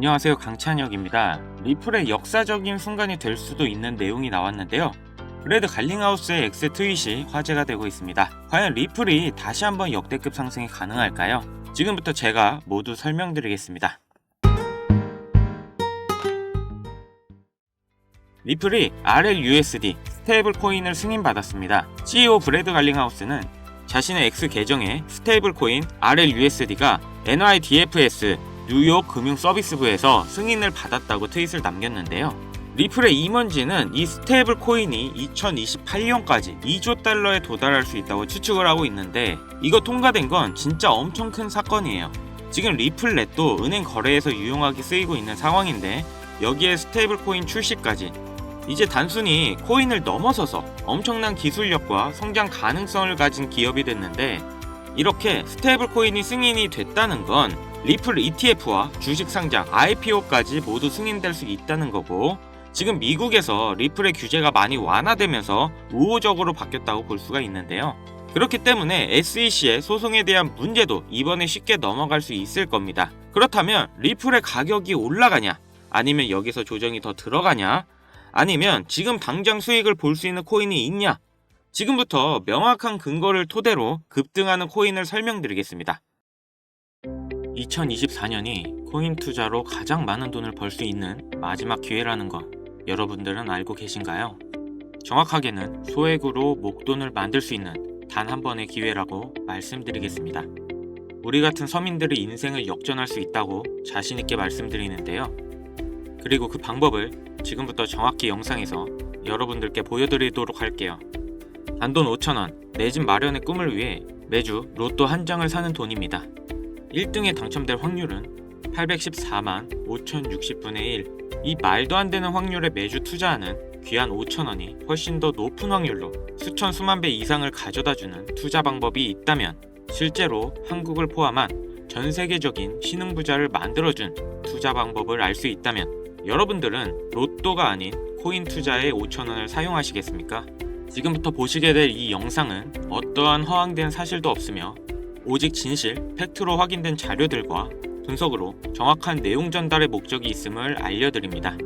안녕하세요, 강찬혁입니다. 리플의 역사적인 순간이 될 수도 있는 내용이 나왔는데요. 브래드 갈링하우스의 X 트윗이 화제가 되고 있습니다. 과연 리플이 다시 한번 역대급 상승이 가능할까요? 지금부터 제가 모두 설명드리겠습니다. 리플이 RLUSD 스테이블 코인을 승인받았습니다. CEO 브래드 갈링하우스는 자신의 X 계정에 스테이블 코인 RLUSD가 NYDFS 뉴욕 금융서비스부에서 승인을 받았다고 트윗을 남겼는데요. 리플의 임원진은 이 스테이블 코인이 2028년까지 2조 달러에 도달할 수 있다고 추측을 하고 있는데, 이거 통과된 건 진짜 엄청 큰 사건이에요. 지금 리플렛도 은행 거래에서 유용하게 쓰이고 있는 상황인데, 여기에 스테이블 코인 출시까지, 이제 단순히 코인을 넘어서서 엄청난 기술력과 성장 가능성을 가진 기업이 됐는데, 이렇게 스테이블 코인이 승인이 됐다는 건 리플 ETF와 주식 상장, IPO까지 모두 승인될 수 있다는 거고, 지금 미국에서 리플의 규제가 많이 완화되면서 우호적으로 바뀌었다고 볼 수가 있는데요. 그렇기 때문에 SEC의 소송에 대한 문제도 이번에 쉽게 넘어갈 수 있을 겁니다. 그렇다면 리플의 가격이 올라가냐, 아니면 여기서 조정이 더 들어가냐, 아니면 지금 당장 수익을 볼 수 있는 코인이 있냐, 지금부터 명확한 근거를 토대로 급등하는 코인을 설명드리겠습니다. 2024년이 코인 투자로 가장 많은 돈을 벌 수 있는 마지막 기회라는 거 여러분들은 알고 계신가요? 정확하게는 소액으로 목돈을 만들 수 있는 단 한 번의 기회라고 말씀드리겠습니다. 우리 같은 서민들의 인생을 역전할 수 있다고 자신있게 말씀드리는데요. 그리고 그 방법을 지금부터 정확히 영상에서 여러분들께 보여드리도록 할게요. 단돈 5,000원, 내 집 마련의 꿈을 위해 매주 로또 한 장을 사는 돈입니다. 1등에 당첨될 확률은 814만 5060분의 1. 이 말도 안 되는 확률에 매주 투자하는 귀한 5,000원이 훨씬 더 높은 확률로 수천 수만 배 이상을 가져다주는 투자 방법이 있다면, 실제로 한국을 포함한 전 세계적인 신흥부자를 만들어준 투자 방법을 알 수 있다면, 여러분들은 로또가 아닌 코인 투자에 5,000원을 사용하시겠습니까? 지금부터 보시게 될 이 영상은 어떠한 허황된 사실도 없으며 오직 진실, 팩트로 확인된 자료들과 분석으로 정확한 내용 전달의 목적이 있음을 알려드립니다.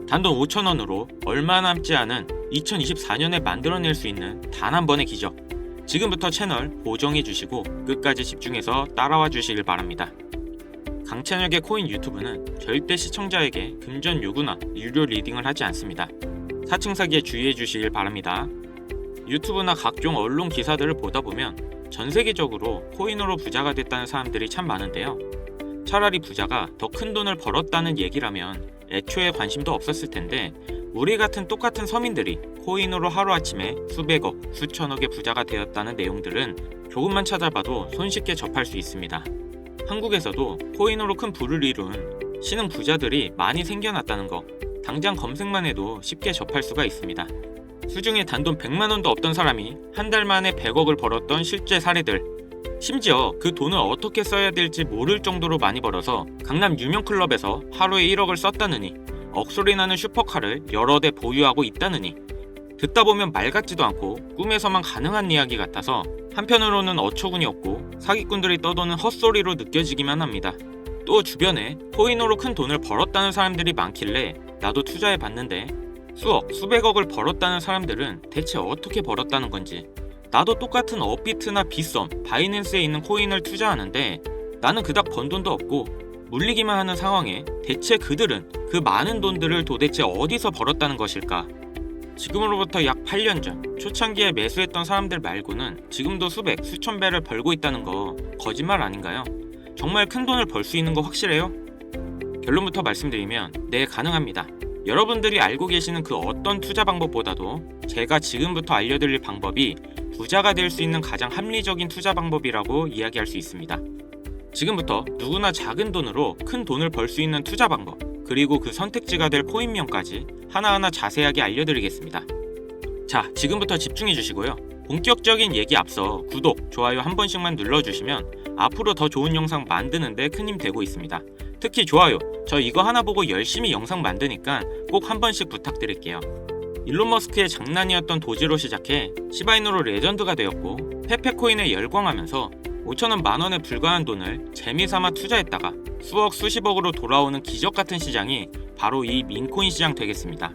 단돈 5,000원으로 얼마 남지 않은 2024년에 만들어낼 수 있는 단 한 번의 기적. 지금부터 채널 고정해주시고 끝까지 집중해서 따라와 주시길 바랍니다. 강찬혁의 코인 유튜브는 절대 시청자에게 금전 요구나 유료 리딩을 하지 않습니다. 사칭 사기에 주의해 주시길 바랍니다. 유튜브나 각종 언론 기사들을 보다 보면 전 세계적으로 코인으로 부자가 됐다는 사람들이 참 많은데요. 차라리 부자가 더 큰 돈을 벌었다는 얘기라면 애초에 관심도 없었을 텐데, 우리 같은 똑같은 서민들이 코인으로 하루아침에 수백억, 수천억의 부자가 되었다는 내용들은 조금만 찾아봐도 손쉽게 접할 수 있습니다. 한국에서도 코인으로 큰 부를 이룬 신흥 부자들이 많이 생겨났다는 거 당장 검색만 해도 쉽게 접할 수가 있습니다. 수중에 단돈 100만원도 없던 사람이 한 달 만에 100억을 벌었던 실제 사례들, 심지어 그 돈을 어떻게 써야 될지 모를 정도로 많이 벌어서 강남 유명 클럽에서 하루에 1억을 썼다느니, 억소리 나는 슈퍼카를 여러 대 보유하고 있다느니, 듣다 보면 말 같지도 않고 꿈에서만 가능한 이야기 같아서 한편으로는 어처구니 없고 사기꾼들이 떠도는 헛소리로 느껴지기만 합니다. 또 주변에 코인으로 큰 돈을 벌었다는 사람들이 많길래 나도 투자해봤는데, 수억, 수백억을 벌었다는 사람들은 대체 어떻게 벌었다는 건지, 나도 똑같은 업비트나 빗썸, 바이낸스에 있는 코인을 투자하는데 나는 그닥 번 돈도 없고 물리기만 하는 상황에 대체 그들은 그 많은 돈들을 도대체 어디서 벌었다는 것일까? 지금으로부터 약 8년 전 초창기에 매수했던 사람들 말고는 지금도 수백, 수천 배를 벌고 있다는 거 거짓말 아닌가요? 정말 큰 돈을 벌 수 있는 거 확실해요? 결론부터 말씀드리면 네, 가능합니다. 여러분들이 알고 계시는 그 어떤 투자 방법보다도 제가 지금부터 알려드릴 방법이 부자가 될 수 있는 가장 합리적인 투자 방법이라고 이야기할 수 있습니다. 지금부터 누구나 작은 돈으로 큰 돈을 벌 수 있는 투자 방법, 그리고 그 선택지가 될 코인명까지 하나하나 자세하게 알려드리겠습니다. 자, 지금부터 집중해 주시고요. 본격적인 얘기 앞서 구독, 좋아요 한 번씩만 눌러주시면 앞으로 더 좋은 영상 만드는데 큰 힘 되고 있습니다. 특히 좋아요, 저 이거 하나 보고 열심히 영상 만드니까 꼭 한 번씩 부탁드릴게요. 일론 머스크의 장난이었던 도지로 시작해 시바이누로 레전드가 되었고 페페코인에 열광하면서 5천원 만원에 불과한 돈을 재미삼아 투자했다가 수억 수십억으로 돌아오는 기적같은 시장이 바로 이 민코인 시장 되겠습니다.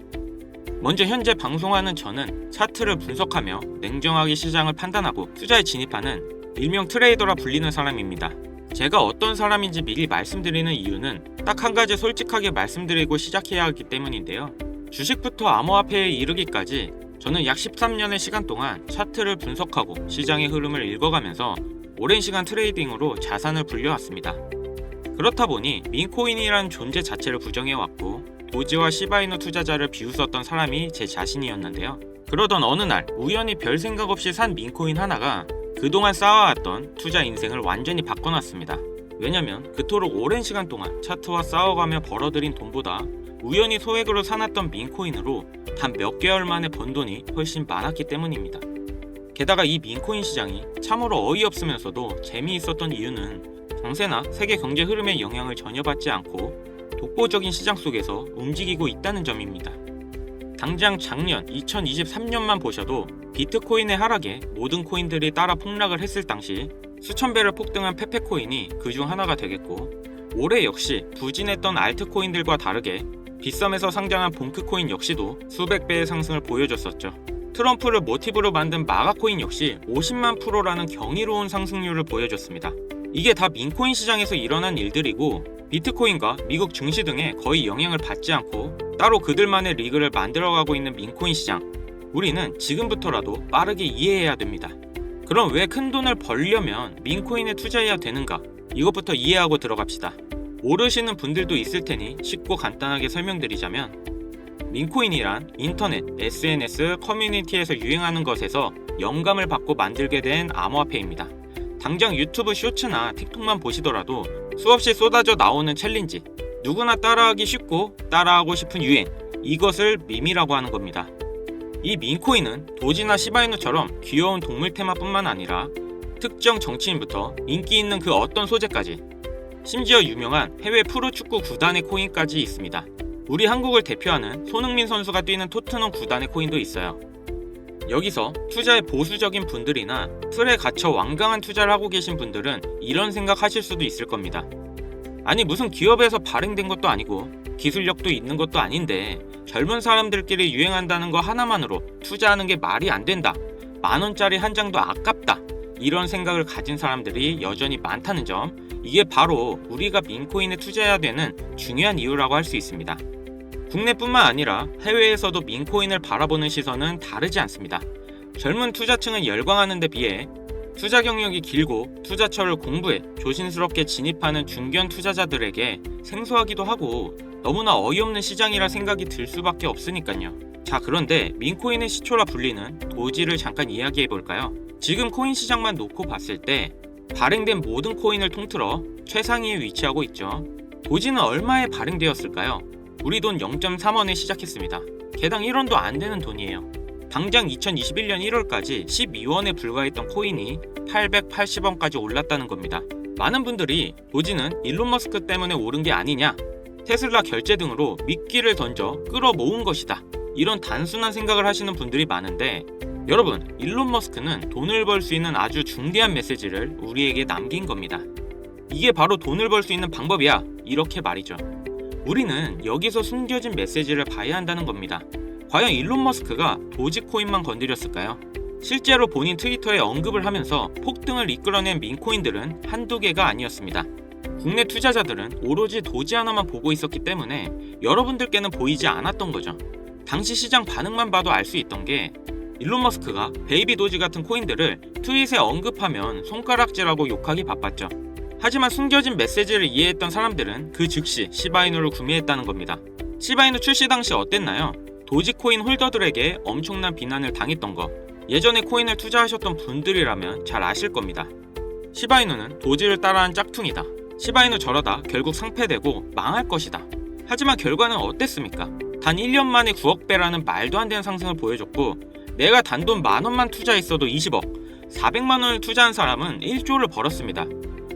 먼저 현재 방송하는 저는 차트를 분석하며 냉정하게 시장을 판단하고 투자에 진입하는 일명 트레이더라 불리는 사람입니다. 제가 어떤 사람인지 미리 말씀드리는 이유는 딱 한 가지 솔직하게 말씀드리고 시작해야 하기 때문인데요. 주식부터 암호화폐에 이르기까지 저는 약 13년의 시간 동안 차트를 분석하고 시장의 흐름을 읽어가면서 오랜 시간 트레이딩으로 자산을 불려왔습니다. 그렇다 보니 민코인이라는 존재 자체를 부정해왔고 도지와 시바이누 투자자를 비웃었던 사람이 제 자신이었는데요. 그러던 어느 날 우연히 별 생각 없이 산 민코인 하나가 그동안 쌓아왔던 투자 인생을 완전히 바꿔놨습니다. 왜냐면 그토록 오랜 시간 동안 차트와 싸워가며 벌어들인 돈보다 우연히 소액으로 사놨던 민코인으로 단 몇 개월 만에 번 돈이 훨씬 많았기 때문입니다. 게다가 이 민코인 시장이 참으로 어이없으면서도 재미있었던 이유는 정세나 세계 경제 흐름의 영향을 전혀 받지 않고 독보적인 시장 속에서 움직이고 있다는 점입니다. 당장 작년 2023년만 보셔도 비트코인의 하락에 모든 코인들이 따라 폭락을 했을 당시 수천 배를 폭등한 페페코인이 그중 하나가 되겠고, 올해 역시 부진했던 알트코인들과 다르게 빗썸에서 상장한 봉크코인 역시도 수백 배의 상승을 보여줬었죠. 트럼프를 모티브로 만든 마가코인 역시 50만 %라는 경이로운 상승률을 보여줬습니다. 이게 다 민코인 시장에서 일어난 일들이고 비트코인과 미국 증시 등에 거의 영향을 받지 않고 따로 그들만의 리그를 만들어가고 있는 민코인 시장, 우리는 지금부터라도 빠르게 이해해야 됩니다. 그럼 왜 큰돈을 벌려면 민코인에 투자해야 되는가? 이것부터 이해하고 들어갑시다. 모르시는 분들도 있을 테니 쉽고 간단하게 설명드리자면, 민코인이란 인터넷, SNS, 커뮤니티에서 유행하는 것에서 영감을 받고 만들게 된 암호화폐입니다. 당장 유튜브 쇼츠나 틱톡만 보시더라도 수없이 쏟아져 나오는 챌린지, 누구나 따라하기 쉽고 따라하고 싶은 유행, 이것을 밈이라고 하는 겁니다. 이 민코인은 도지나 시바이누처럼 귀여운 동물 테마뿐만 아니라 특정 정치인부터 인기 있는 그 어떤 소재까지, 심지어 유명한 해외 프로축구 구단의 코인까지 있습니다. 우리 한국을 대표하는 손흥민 선수가 뛰는 토트넘 구단의 코인도 있어요. 여기서 투자에 보수적인 분들이나 틀에 갇혀 완강한 투자를 하고 계신 분들은 이런 생각하실 수도 있을 겁니다. 아니 무슨 기업에서 발행된 것도 아니고 기술력도 있는 것도 아닌데 젊은 사람들끼리 유행한다는 거 하나만으로 투자하는 게 말이 안 된다. 10,000원짜리 한 장도 아깝다. 이런 생각을 가진 사람들이 여전히 많다는 점, 이게 바로 우리가 민코인에 투자해야 되는 중요한 이유라고 할 수 있습니다. 국내뿐만 아니라 해외에서도 민코인을 바라보는 시선은 다르지 않습니다. 젊은 투자층을 열광하는 데 비해 투자 경력이 길고 투자처를 공부해 조심스럽게 진입하는 중견 투자자들에게 생소하기도 하고 너무나 어이없는 시장이라 생각이 들 수밖에 없으니까요. 자, 그런데 민코인의 시초라 불리는 도지를 잠깐 이야기해볼까요? 지금 코인 시장만 놓고 봤을 때 발행된 모든 코인을 통틀어 최상위에 위치하고 있죠. 도지는 얼마에 발행되었을까요? 우리 돈 0.3원에 시작했습니다. 개당 1원도 안 되는 돈이에요. 당장 2021년 1월까지 12원에 불과했던 코인이 880원까지 올랐다는 겁니다. 많은 분들이 도지는 일론 머스크 때문에 오른 게 아니냐, 테슬라 결제 등으로 미끼를 던져 끌어모은 것이다, 이런 단순한 생각을 하시는 분들이 많은데, 여러분, 일론 머스크는 돈을 벌 수 있는 아주 중대한 메시지를 우리에게 남긴 겁니다. 이게 바로 돈을 벌 수 있는 방법이야, 이렇게 말이죠. 우리는 여기서 숨겨진 메시지를 봐야 한다는 겁니다. 과연 일론 머스크가 도지코인만 건드렸을까요? 실제로 본인 트위터에 언급을 하면서 폭등을 이끌어낸 민코인들은 한두 개가 아니었습니다. 국내 투자자들은 오로지 도지 하나만 보고 있었기 때문에 여러분들께는 보이지 않았던 거죠. 당시 시장 반응만 봐도 알 수 있던 게, 일론 머스크가 베이비 도지 같은 코인들을 트윗에 언급하면 손가락질하고 욕하기 바빴죠. 하지만 숨겨진 메시지를 이해했던 사람들은 그 즉시 시바이누를 구매했다는 겁니다. 시바이누 출시 당시 어땠나요? 도지코인 홀더들에게 엄청난 비난을 당했던 거, 예전에 코인을 투자하셨던 분들이라면 잘 아실 겁니다. 시바이누는 도지를 따라한 짝퉁이다. 시바이누 저러다 결국 상폐되고 망할 것이다. 하지만 결과는 어땠습니까? 단 1년 만에 9억 배라는 말도 안 되는 상승을 보여줬고, 내가 단돈 10,000원만 투자했어도 20억, 400만원을 투자한 사람은 1조를 벌었습니다.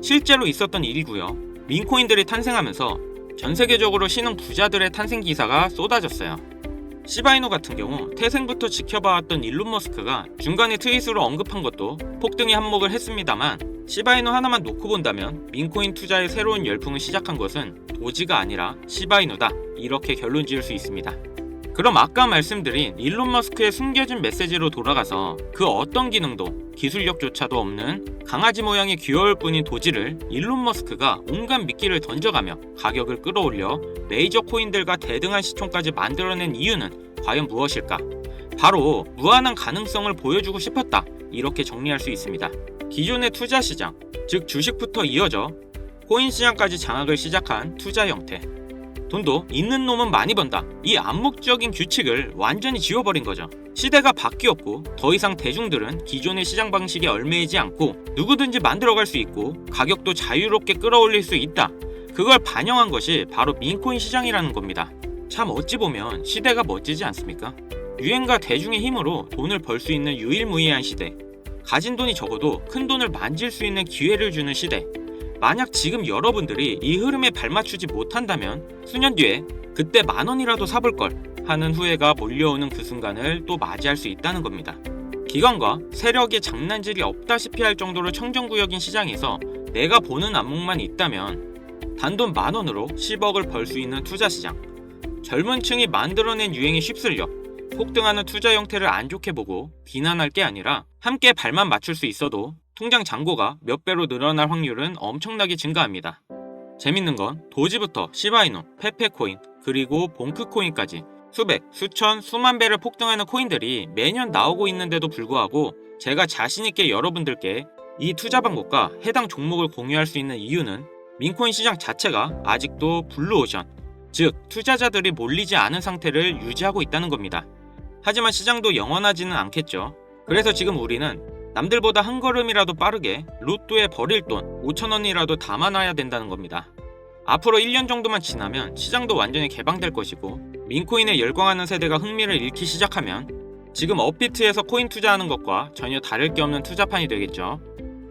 실제로 있었던 일이고요. 민코인들이 탄생하면서 전 세계적으로 신흥 부자들의 탄생 기사가 쏟아졌어요. 시바이누 같은 경우 태생부터 지켜봐왔던 일론 머스크가 중간에 트윗으로 언급한 것도 폭등에 한몫을 했습니다만, 시바이누 하나만 놓고 본다면 민코인 투자의 새로운 열풍을 시작한 것은 도지가 아니라 시바이누다, 이렇게 결론 지을 수 있습니다. 그럼 아까 말씀드린 일론 머스크의 숨겨진 메시지로 돌아가서 그 어떤 기능도 기술력조차도 없는 강아지 모양의 귀여울 뿐인 도지를 일론 머스크가 온갖 미끼를 던져가며 가격을 끌어올려 메이저 코인들과 대등한 시총까지 만들어낸 이유는 과연 무엇일까? 바로 무한한 가능성을 보여주고 싶었다, 이렇게 정리할 수 있습니다. 기존의 투자 시장, 즉 주식부터 이어져 코인 시장까지 장악을 시작한 투자 형태. 돈도 있는 놈은 많이 번다, 이 암묵적인 규칙을 완전히 지워버린 거죠. 시대가 바뀌었고 더 이상 대중들은 기존의 시장 방식에 얽매이지 않고 누구든지 만들어갈 수 있고 가격도 자유롭게 끌어올릴 수 있다. 그걸 반영한 것이 바로 민코인 시장이라는 겁니다. 참 어찌 보면 시대가 멋지지 않습니까? 유행과 대중의 힘으로 돈을 벌 수 있는 유일무이한 시대. 가진 돈이 적어도 큰 돈을 만질 수 있는 기회를 주는 시대. 만약 지금 여러분들이 이 흐름에 발맞추지 못한다면 수년 뒤에 그때 10,000원이라도 사볼 걸 하는 후회가 몰려오는 그 순간을 또 맞이할 수 있다는 겁니다. 기관과 세력의 장난질이 없다시피 할 정도로 청정구역인 시장에서 내가 보는 안목만 있다면 단돈 10,000원으로 10억을 벌 수 있는 투자 시장. 젊은 층이 만들어낸 유행에 휩쓸려 폭등하는 투자 형태를 안 좋게 보고 비난할 게 아니라 함께 발만 맞출 수 있어도 통장 잔고가 몇 배로 늘어날 확률은 엄청나게 증가합니다. 재밌는 건 도지부터 시바이누, 페페코인, 그리고 봉크코인까지 수백, 수천, 수만 배를 폭등하는 코인들이 매년 나오고 있는데도 불구하고 제가 자신있게 여러분들께 이 투자 방법과 해당 종목을 공유할 수 있는 이유는 민코인 시장 자체가 아직도 블루오션, 즉 투자자들이 몰리지 않은 상태를 유지하고 있다는 겁니다. 하지만 시장도 영원하지는 않겠죠. 그래서 지금 우리는 남들보다 한 걸음이라도 빠르게 로또에 버릴 돈 5,000원이라도 담아놔야 된다는 겁니다. 앞으로 1년 정도만 지나면 시장도 완전히 개방될 것이고 민코인에 열광하는 세대가 흥미를 잃기 시작하면 지금 업비트에서 코인 투자하는 것과 전혀 다를 게 없는 투자판이 되겠죠.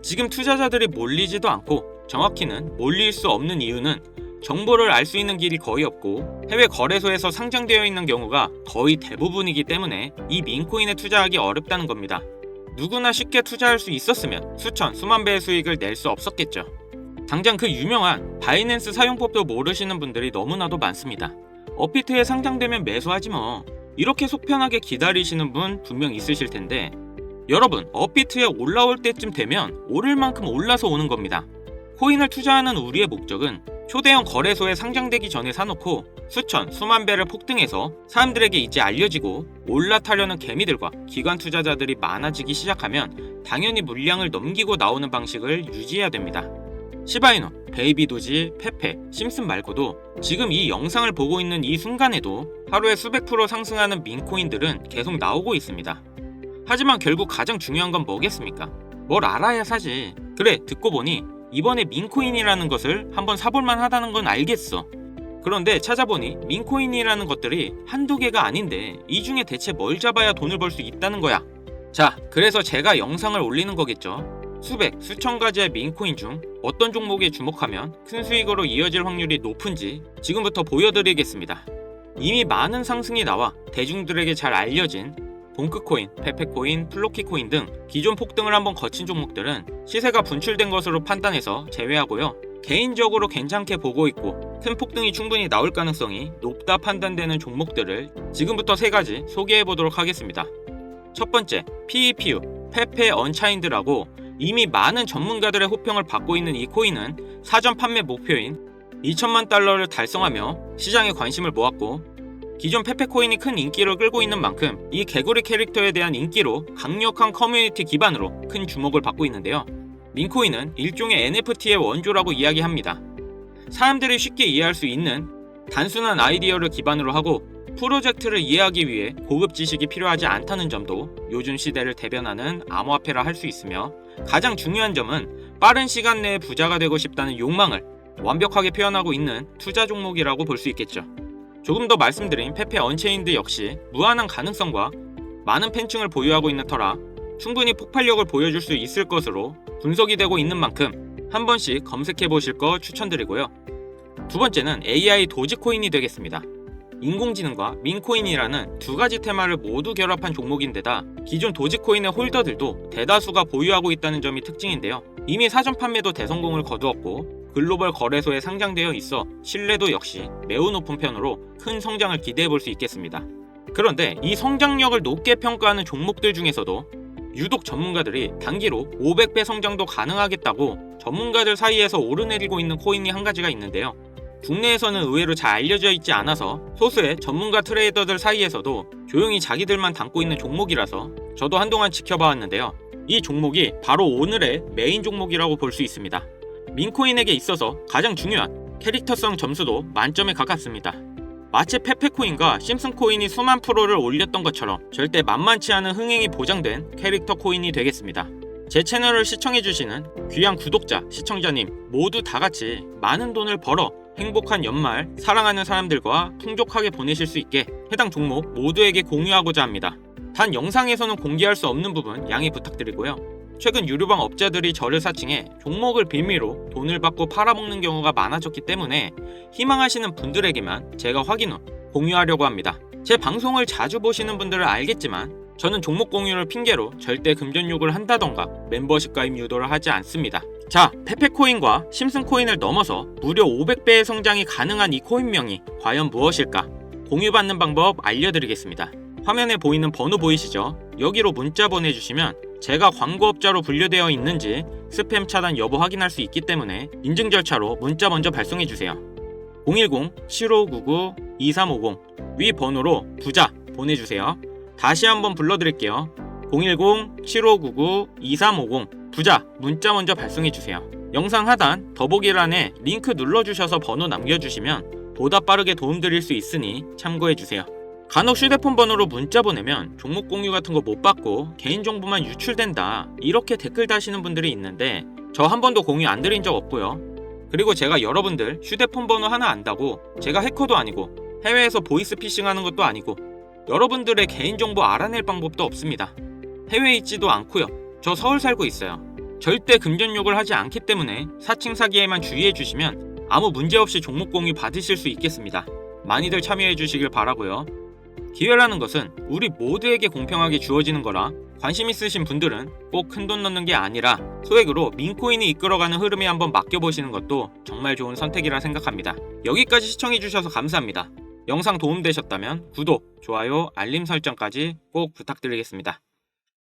지금 투자자들이 몰리지도 않고 정확히는 몰릴 수 없는 이유는 정보를 알 수 있는 길이 거의 없고 해외 거래소에서 상장되어 있는 경우가 거의 대부분이기 때문에 이 민코인에 투자하기 어렵다는 겁니다. 누구나 쉽게 투자할 수 있었으면 수천, 수만 배의 수익을 낼 수 없었겠죠. 당장 그 유명한 바이낸스 사용법도 모르시는 분들이 너무나도 많습니다. 업비트에 상장되면 매수하지 뭐, 이렇게 속편하게 기다리시는 분 분명 있으실 텐데 여러분, 업비트에 올라올 때쯤 되면 오를 만큼 올라서 오는 겁니다. 코인을 투자하는 우리의 목적은 초대형 거래소에 상장되기 전에 사놓고 수천, 수만 배를 폭등해서 사람들에게 이제 알려지고 올라타려는 개미들과 기관 투자자들이 많아지기 시작하면 당연히 물량을 넘기고 나오는 방식을 유지해야 됩니다. 시바이누, 베이비도지, 페페, 심슨 말고도 지금 이 영상을 보고 있는 이 순간에도 하루에 수백 프로 상승하는 민코인들은 계속 나오고 있습니다. 하지만 결국 가장 중요한 건 뭐겠습니까? 뭘 알아야 사지. 그래, 듣고 보니 이번에 민코인이라는 것을 한번 사볼만 하다는 건 알겠어. 그런데 찾아보니 민코인이라는 것들이 한두 개가 아닌데 이 중에 대체 뭘 잡아야 돈을 벌 수 있다는 거야. 자, 그래서 제가 영상을 올리는 거겠죠. 수백, 수천 가지의 민코인 중 어떤 종목에 주목하면 큰 수익으로 이어질 확률이 높은지 지금부터 보여드리겠습니다. 이미 많은 상승이 나와 대중들에게 잘 알려진 봉크코인, 페페코인, 플로키코인 등 기존 폭등을 한번 거친 종목들은 시세가 분출된 것으로 판단해서 제외하고요. 개인적으로 괜찮게 보고 있고 큰 폭등이 충분히 나올 가능성이 높다 판단되는 종목들을 지금부터 3가지 소개해보도록 하겠습니다. 첫 번째, PEPU, 페페 언차인드라고 이미 많은 전문가들의 호평을 받고 있는 이 코인은 사전 판매 목표인 2천만 달러를 달성하며 시장에 관심을 모았고 기존 페페코인이 큰 인기를 끌고 있는 만큼 이 개구리 캐릭터에 대한 인기로 강력한 커뮤니티 기반으로 큰 주목을 받고 있는데요. 민코인은 일종의 NFT의 원조라고 이야기합니다. 사람들이 쉽게 이해할 수 있는 단순한 아이디어를 기반으로 하고 프로젝트를 이해하기 위해 고급 지식이 필요하지 않다는 점도 요즘 시대를 대변하는 암호화폐라 할 수 있으며 가장 중요한 점은 빠른 시간 내에 부자가 되고 싶다는 욕망을 완벽하게 표현하고 있는 투자 종목이라고 볼 수 있겠죠. 조금 더 말씀드린 페페 언체인드 역시 무한한 가능성과 많은 팬층을 보유하고 있는 터라 충분히 폭발력을 보여줄 수 있을 것으로 분석이 되고 있는 만큼 한 번씩 검색해 보실 거 추천드리고요. 두 번째는 AI 도지코인이 되겠습니다. 인공지능과 민코인이라는 2가지 테마를 모두 결합한 종목인데다 기존 도지코인의 홀더들도 대다수가 보유하고 있다는 점이 특징인데요. 이미 사전 판매도 대성공을 거두었고 글로벌 거래소에 상장되어 있어 신뢰도 역시 매우 높은 편으로 큰 성장을 기대해 볼 수 있겠습니다. 그런데 이 성장력을 높게 평가하는 종목들 중에서도 유독 전문가들이 단기로 500배 성장도 가능하겠다고 전문가들 사이에서 오르내리고 있는 코인이 한 가지가 있는데요. 국내에서는 의외로 잘 알려져 있지 않아서 소수의 전문가 트레이더들 사이에서도 조용히 자기들만 담고 있는 종목이라서 저도 한동안 지켜봐왔는데요. 이 종목이 바로 오늘의 메인 종목이라고 볼 수 있습니다. 민코인에게 있어서 가장 중요한 캐릭터성 점수도 만점에 가깝습니다. 마치 페페코인과 심슨코인이 수만 프로를 올렸던 것처럼 절대 만만치 않은 흥행이 보장된 캐릭터 코인이 되겠습니다. 제 채널을 시청해주시는 귀한 구독자, 시청자님 모두 다같이 많은 돈을 벌어 행복한 연말 사랑하는 사람들과 풍족하게 보내실 수 있게 해당 종목 모두에게 공유하고자 합니다. 단 영상에서는 공개할 수 없는 부분 양해 부탁드리고요. 최근 유료방 업자들이 저를 사칭해 종목을 빌미로 돈을 받고 팔아먹는 경우가 많아졌기 때문에 희망하시는 분들에게만 제가 확인 후 공유하려고 합니다. 제 방송을 자주 보시는 분들은 알겠지만 저는 종목 공유를 핑계로 절대 금전 욕을 한다던가 멤버십 가입 유도를 하지 않습니다. 자, 페페코인과 심슨코인을 넘어서 무려 500배의 성장이 가능한 이 코인명이 과연 무엇일까? 공유받는 방법 알려드리겠습니다. 화면에 보이는 번호 보이시죠? 여기로 문자 보내주시면 제가 광고업자로 분류되어 있는지 스팸 차단 여부 확인할 수 있기 때문에 인증 절차로 문자 먼저 발송해주세요. 010-7599-2350 위 번호로 부자 보내주세요. 다시 한번 불러드릴게요. 010-7599-2350 부자 문자 먼저 발송해주세요. 영상 하단 더보기란에 링크 눌러주셔서 번호 남겨주시면 보다 빠르게 도움드릴 수 있으니 참고해주세요. 간혹 휴대폰 번호로 문자 보내면 종목 공유 같은 거 못 받고 개인정보만 유출된다 이렇게 댓글 다시는 분들이 있는데 저 한 번도 공유 안 드린 적 없고요. 그리고 제가 여러분들 휴대폰 번호 하나 안다고 제가 해커도 아니고 해외에서 보이스 피싱하는 것도 아니고 여러분들의 개인정보 알아낼 방법도 없습니다. 해외에 있지도 않고요. 저 서울 살고 있어요. 절대 금전 욕을 하지 않기 때문에 사칭 사기에만 주의해 주시면 아무 문제 없이 종목 공유 받으실 수 있겠습니다. 많이들 참여해 주시길 바라고요. 기회라는 것은 우리 모두에게 공평하게 주어지는 거라 관심 있으신 분들은 꼭 큰돈 넣는 게 아니라 소액으로 민코인이 이끌어가는 흐름에 한번 맡겨보시는 것도 정말 좋은 선택이라 생각합니다. 여기까지 시청해주셔서 감사합니다. 영상 도움되셨다면 구독, 좋아요, 알림 설정까지 꼭 부탁드리겠습니다.